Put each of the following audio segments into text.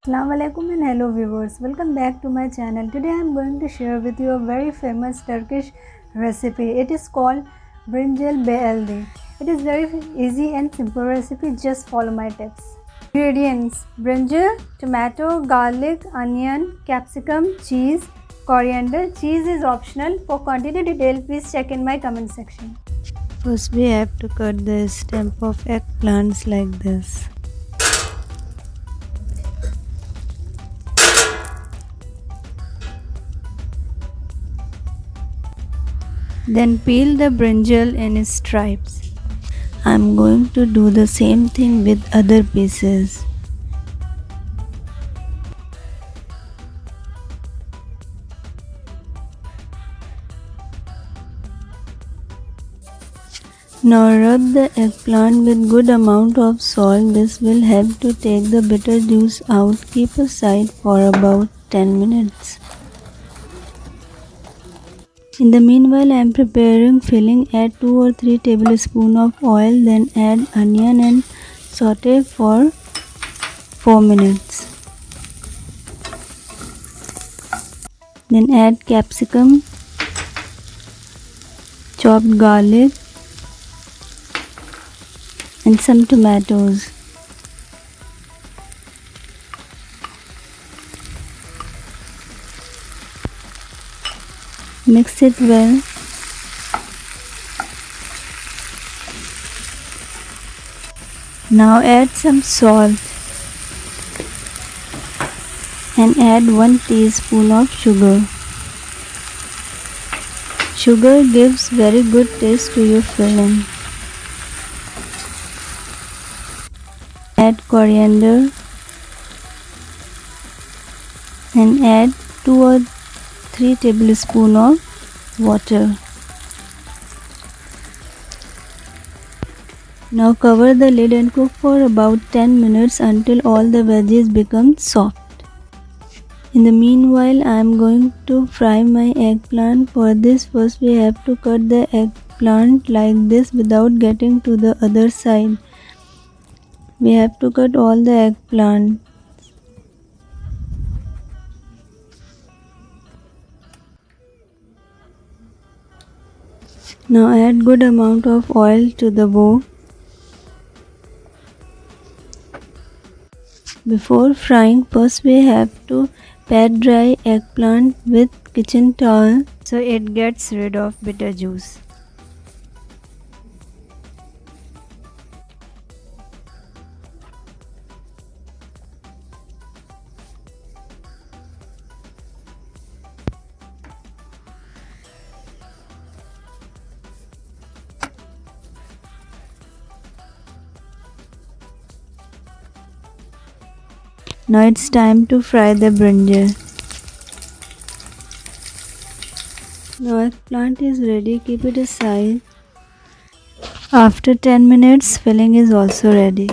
Assalamu alaikum and hello viewers, welcome back to my channel. Today I am going to share with you a very famous Turkish recipe. It is called Brinjal Bayildi. It is very easy and simple recipe, just follow my tips. Ingredients: brinjal, tomato, garlic, onion, capsicum, cheese, coriander. Cheese is optional. For quantity detail please check in my comment section. First we have to cut the stem of eggplants like this. Then peel the brinjal in stripes. I'm going to do the same thing with other pieces. Now rub the eggplant with good amount of salt. This will help to take the bitter juice out. Keep aside for about 10 minutes. In the meanwhile, I am preparing filling. Add 2 or 3 tablespoons of oil, then add onion and saute for 4 minutes. Then add capsicum, chopped garlic and some tomatoes. Mix it well. Now add some salt and add 1 teaspoon of sugar. Sugar gives very good taste to your filling. Add coriander and add 2 or 3 tablespoons of water. Now cover the lid and cook for about 10 minutes until all the veggies become soft. In the meanwhile, I am going to fry my eggplant. For this, first we have to cut the eggplant like this without getting to the other side. We have to cut all the eggplant. Now add good amount of oil to the bowl. Before frying, first we have to pat dry eggplant with kitchen towel so it gets rid of bitter juice. Now it's time to fry the brinjal. Now eggplant is ready, keep it aside. After 10 minutes, filling is also ready.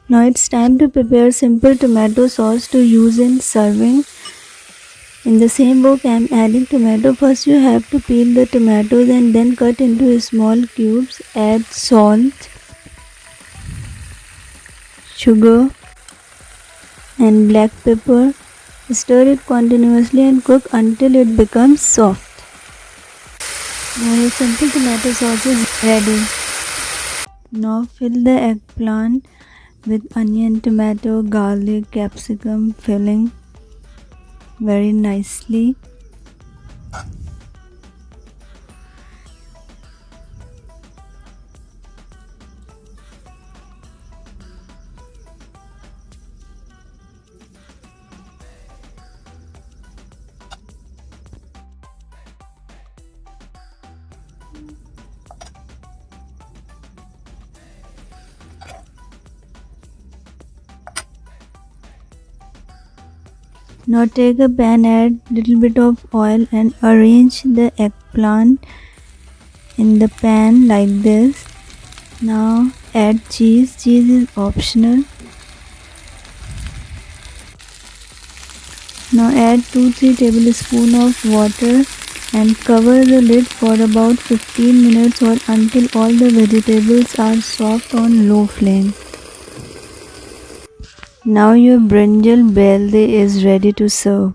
Now it's time to prepare simple tomato sauce to use in serving. In the same bowl, I am adding tomato. First you have to peel the tomatoes and then cut into small cubes. Add salt, sugar and black pepper. Stir it continuously and cook until it becomes soft. Now your simple tomato sauce is ready. Now fill the eggplant with onion, tomato, garlic, capsicum filling very nicely. Now take a pan, add little bit of oil and arrange the eggplant in the pan like this. Now add cheese. Cheese is optional. Now add 2-3 tablespoons of water and cover the lid for about 15 minutes or until all the vegetables are soft on low flame. Now your brinjal bayildi is ready to serve.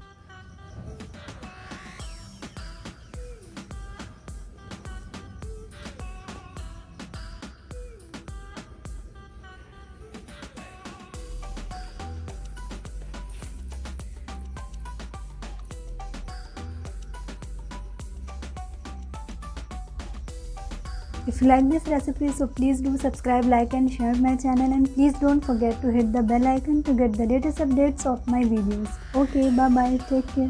If you like this recipe, so please do subscribe, like and share my channel, and please don't forget to hit the bell icon to get the latest updates of my videos. Okay, bye bye, take care.